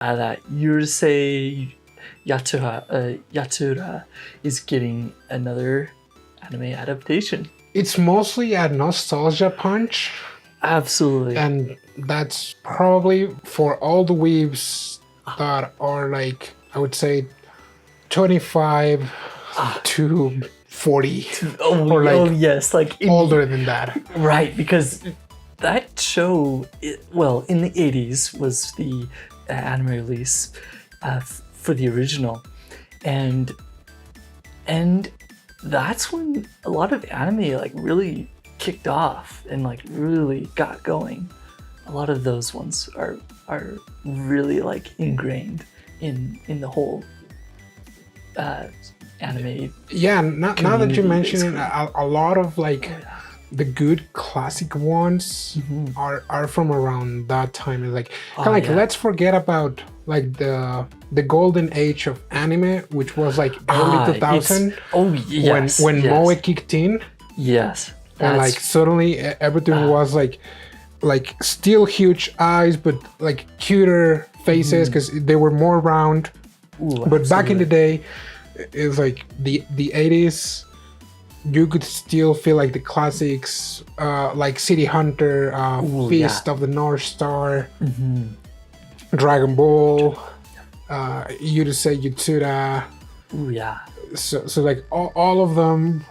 that Urusei Yatsura is getting another anime adaptation. It's mostly a nostalgia punch. Absolutely. And that's probably for all the weebs that are like, I would say 25 to 40. Or like yes, like older than that. Right, because that show, in the 80s was the anime release for the original, and that's when a lot of anime like really kicked off and like really got going. A lot of those ones are really like ingrained in the whole anime. Yeah, now that you mention it, a lot of like the good classic ones are from around that time. It's like kind of like let's forget about like the golden age of anime, which was like early 2000. When Moe kicked in. Yes. And like suddenly everything was like still huge eyes, but like cuter faces because they were more round. But back in the day, it's like the 80s. You could still feel like the classics, like City Hunter, Fist of the North Star, Dragon Ball, Urusei Yatsura. So like all of them,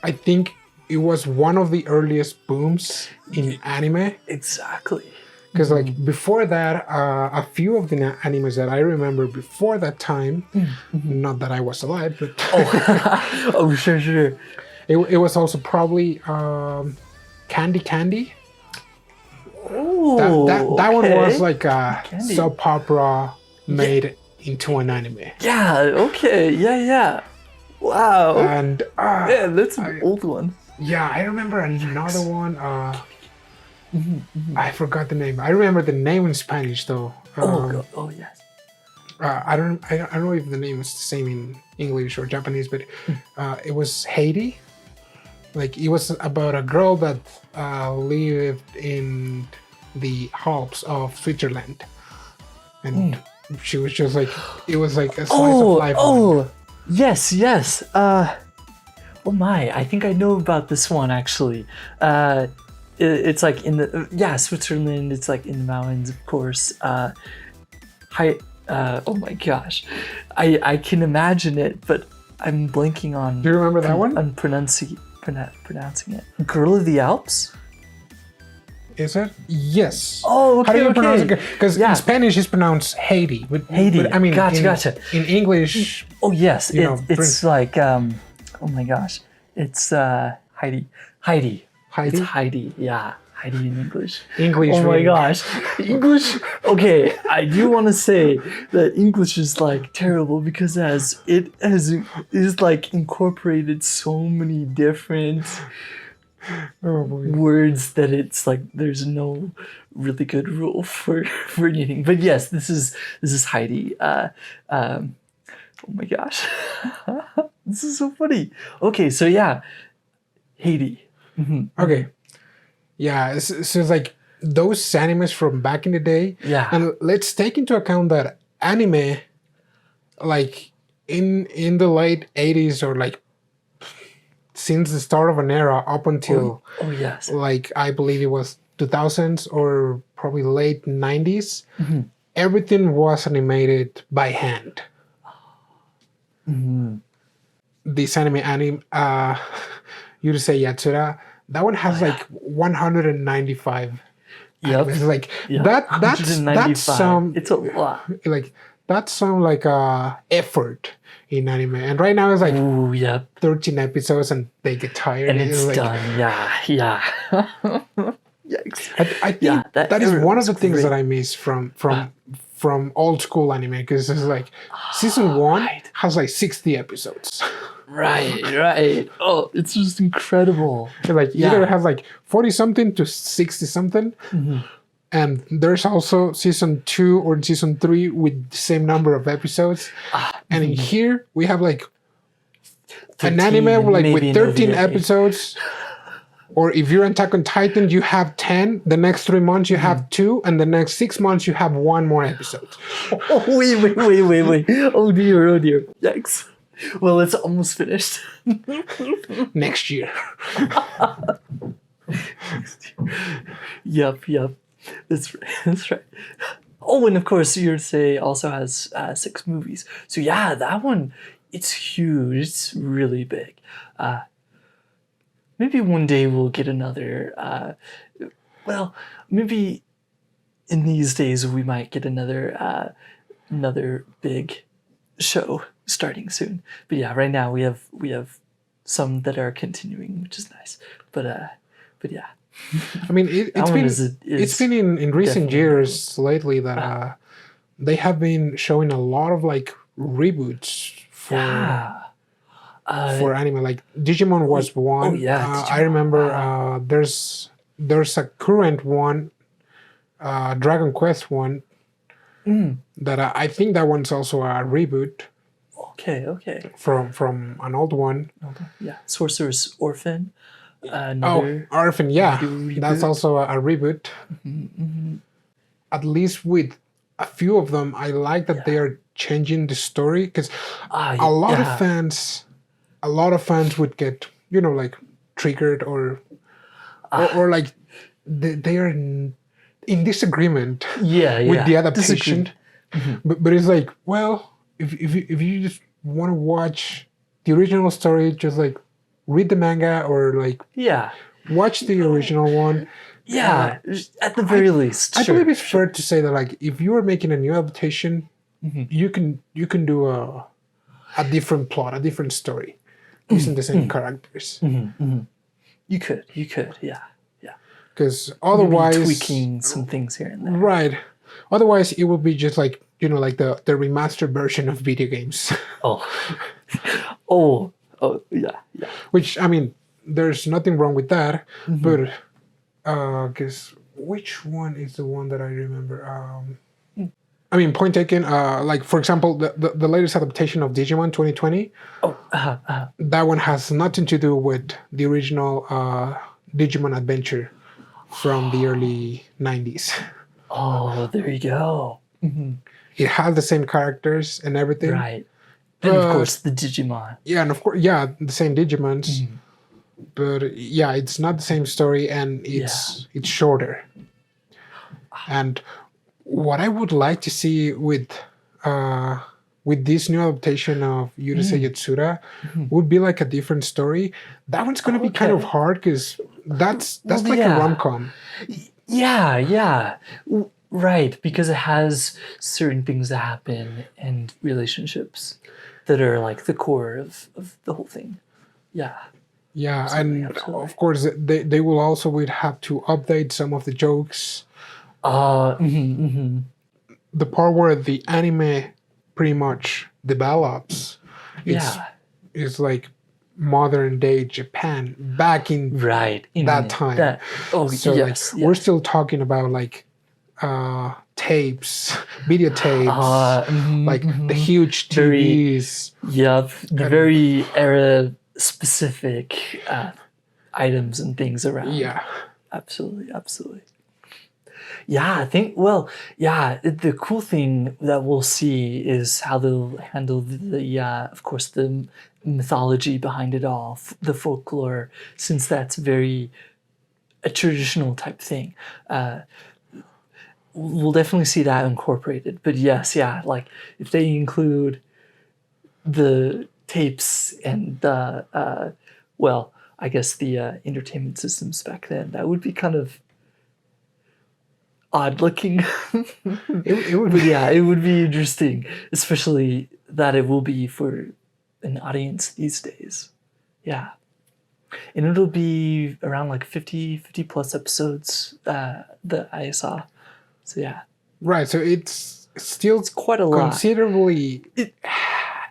I think it was one of the earliest booms in anime. Exactly. Because like before that, a few of the animes that I remember before that time, not that I was alive, but sure. It was also probably Candy. Oh, that one was like a soap opera made into an anime. Yeah. Okay. Yeah. Wow. And that's an old one. Yeah, I remember another one. I forgot the name. I remember the name in Spanish though. Yes. I don't know if the name is the same in English or Japanese, but it was Haiti. Like it was about a girl that lived in the Alps of Switzerland, and she was just like it was like a slice of life. Yes. Oh my! I think I know about this one actually. It's like in the Switzerland. It's like in the mountains, of course. Oh my gosh, I can imagine it, but I'm blanking on. Do you remember that one? On pronouncing it. Girl of the Alps? Is it? Yes. Oh, okay. How do you pronounce it? Because in Spanish it's pronounced Haiti. Haiti. But I mean, gotcha. In English. Oh yes, it's like oh my gosh, it's Heidi. Heidi? It's Heidi. Yeah, Heidi in English. English. Oh my gosh, English. Okay, I do want to say that English is like terrible because it is like incorporated so many different words that it's like there's no really good rule for anything. But yes, this is Heidi. Oh my gosh, this is so funny. Okay, so yeah, Haiti. Okay. Yeah, so it's like those animes from back in the day. Yeah. And let's take into account that anime, like in the late 80s or like since the start of an era up until like I believe it was 2000s or probably late 90s, everything was animated by hand. This anime Urusei Yatsura, that one has like 195. It's like that's some. It's a lot. Like that's some like effort in anime. And right now it's like 13 episodes, and they get tired. And it's like, done. Yeah. Yikes. I think that is one of the things that I miss from old school anime, because it's like season 1 has like 60 episodes. Right. Oh, it's just incredible. Like either have like 40 something to 60 something. And there's also season 2 or season 3 with the same number of episodes. And in here we have like 13, an anime like with 13 episodes Or if you're Attack on Titan, you have 10. The next 3 months, you have 2. And the next 6 months, you have 1 more episode. Oh, wait. Oh, dear. Yikes. Well, it's almost finished. Next year. Yep. That's right. Oh, and of course, Urusei also has 6 movies. So yeah, that one, it's huge. It's really big. Maybe one day we'll get another. Well, maybe in these days we might get another big show starting soon. But yeah, right now we have some that are continuing, which is nice. But yeah. I mean, it's been in recent years lately that they have been showing a lot of like reboots for anime. Like Digimon was one. Oh yeah, I remember there's a current one, Dragon Quest one. That I think that one's also a reboot. Okay. From an old one. Yeah, Sorcerer's Orphan. Orphan, yeah. That's also a reboot. At least with a few of them, I like that they are changing the story because a lot of fans would get, like triggered or like they are in disagreement with the adaptation. But it's like, well, if you just want to watch the original story, just like read the manga or like watch the original one. Yeah, at the very least. I believe it's fair to say that like if you are making a new adaptation, you can do a different plot, a different story, using the same characters. You could, yeah. Because otherwise, maybe tweaking some things here and there. Right. Otherwise, it will be just like like the remastered version of video games. Oh, yeah. Which, I mean, there's nothing wrong with that, but because which one is the one that I remember? I mean, point taken. Like for example, the latest adaptation of Digimon 2020. That one has nothing to do with the original Digimon Adventure from the early 90s. Oh, there you go. It has the same characters and everything. Right. And of course the Digimon. Yeah, and of course, the same Digimons. But yeah, it's not the same story, and it's shorter. And what I would like to see with this new adaptation of Urusei Yatsura would be like a different story. That one's going to be kind of hard because that's like a rom-com. Yeah. Right, because it has certain things that happen and relationships that are like the core of the whole thing. Yeah. Yeah, absolutely, and of course they will also would have to update some of the jokes. The part where the anime pretty much develops, it's like modern day Japan back in that time. We're still talking about like tapes, videotapes, like the huge TVs. The very era specific items and things around. Yeah, absolutely. Yeah, I think. Well, yeah. The cool thing that we'll see is how they'll handle the of course, the mythology behind it all, the folklore, since that's very a traditional type thing. We'll definitely see that incorporated. But yes, like if they include the tapes and the I guess the entertainment systems back then, that would be kind of odd looking. it would be, it would be interesting, especially that it will be for an audience these days. Yeah. And it'll be around like 50 plus episodes that I saw. So yeah. Right, so it's still quite a lot. Considerably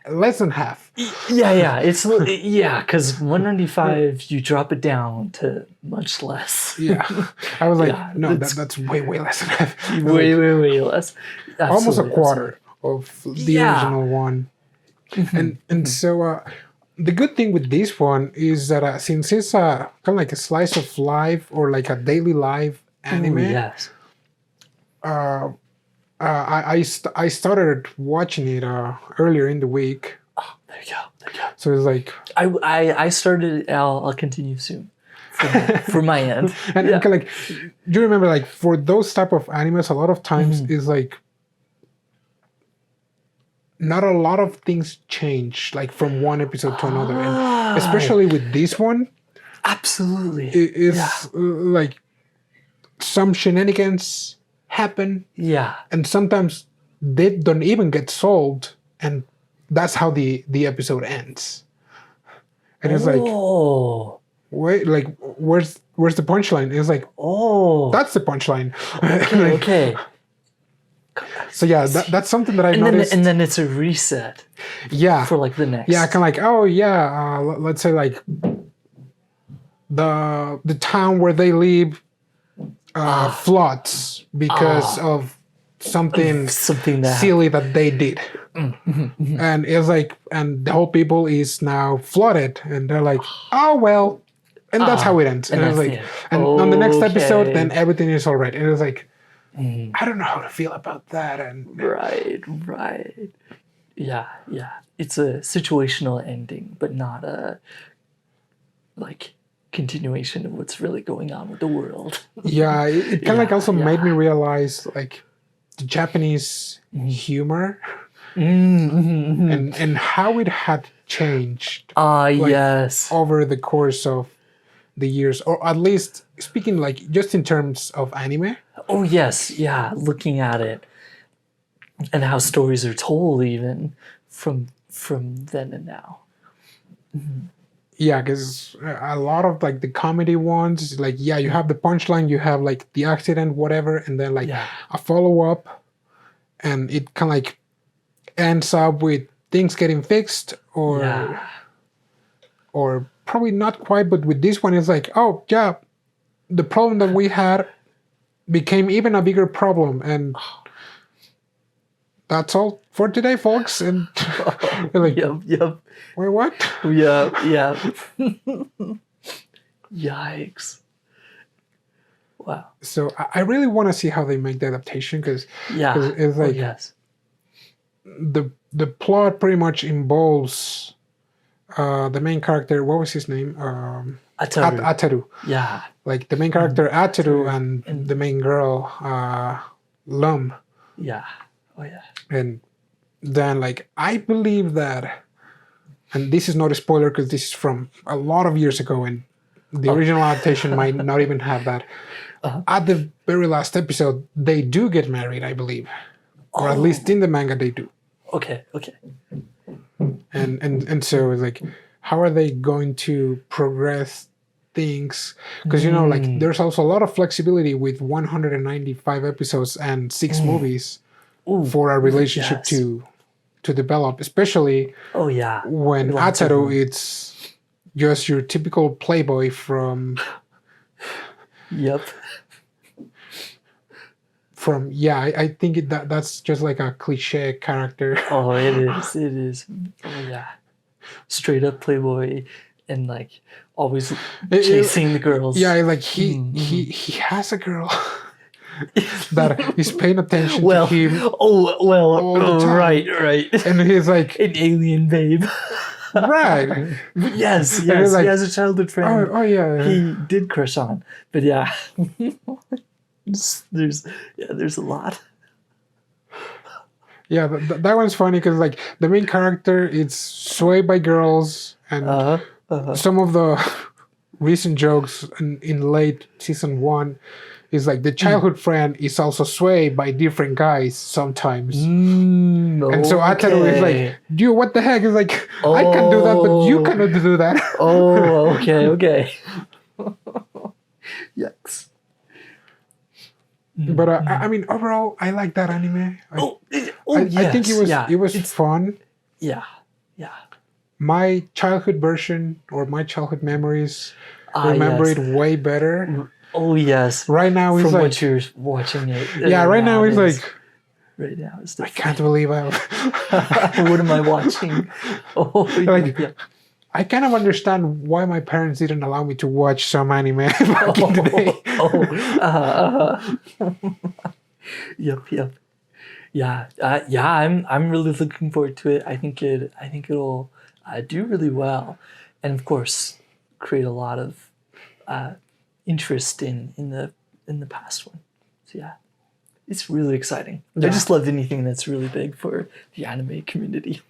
less than half. Yeah. It's because 195 you drop it down to much less. Yeah, I was like, no, that's way less than half. Way less. Absolutely, almost a quarter of the original one. And so the good thing with this one is that since it's kind of like a slice of life or like a daily life anime, Ooh, yes. I started watching it earlier in the week. Oh, there you go. There you go. So it's like I started it. I'll continue soon. For my end. and Yeah. kind of like, do you remember like for those type of animes, a lot of times is like not a lot of things change like from one episode to another, and especially with this one, Absolutely. it's like some shenanigans happen, Yeah. and sometimes they don't even get solved, and that's how the episode ends. And it's like, Oh. wait, like where's the punchline? It's like, Oh. that's the punchline. Okay. Okay. So yeah, that's something that I've noticed. And then it's a reset Yeah, for like the next. yeah, kind of like, oh yeah, let's say like the town where they live floods because of something that silly that they did. And it's like, and the whole people is now flooded, and they're like, oh well, and that's how it ends. And it's like, and on the next episode, then everything is all right. And it's like, I don't know how to feel about that. And right. Yeah. It's a situational ending, but not a like continuation of what's really going on with the world. yeah, it kind of like also made me realize like the Japanese humor and how it had changed Yes. over the course of the years, or at least speaking like just in terms of anime. Oh yes, yeah. Looking at it, and how stories are told, even from then and now. Yeah, because a lot of like the comedy ones, like you have the punchline, you have like the accident, whatever, and then like a follow up, and it kind of like ends up with things getting fixed, or probably not quite, but with this one, it's like, oh yeah, the problem that we had became even a bigger problem, and that's all for today, folks. And like, Yep. wait, what? Yeah. Yikes. Wow. So I really want to see how they make the adaptation, because Yeah. it's like yes. the plot pretty much involves the main character. What was his name? Ataru. Ataru. Yeah. Like the main character Ataru and the main girl Lum. Yeah. Oh yeah. And then like I believe that, and this is not a spoiler because this is from a lot of years ago, and the original adaptation might not even have that. At the very last episode, they do get married, I believe, or at least in the manga they do. Okay. And so it's like, how are they going to progress things? Because like there's also a lot of flexibility with 195 episodes and 6 movies for a relationship to develop, especially when Ataru it's just your typical playboy from I think that's just like a cliche character. Oh, it is. Oh yeah. Straight up playboy, and like always chasing the girls. Yeah, like he has a girl that is paying attention to him. All the time. Right. And he's like an alien babe. Right. Yes. Like, he has a childhood friend. Oh yeah. He did crush on, but yeah. there's a lot. Yeah, that one's funny because like the main character is swayed by girls, and some of the recent jokes in late season 1 is like the childhood friend is also swayed by different guys sometimes. And so Ataru is like, dude, what the heck? It's like, I can do that, but you cannot do that. Oh, okay. Yikes. But I mean, overall, I like that anime. Yes. I think it was fun. Yeah. My childhood version or my childhood memories remember it way better. Oh yes. Right now it's from like what you're watching it. Yeah, right now it's like. Right now it's. I can't believe what am I watching? Oh, like. I kind of understand why my parents didn't allow me to watch some anime back in the day. Yep. Yeah, I'm really looking forward to it. I think it'll do really well, and of course, create a lot of interest in the past one. So yeah, it's really exciting. Yeah. I just love anything that's really big for the anime community.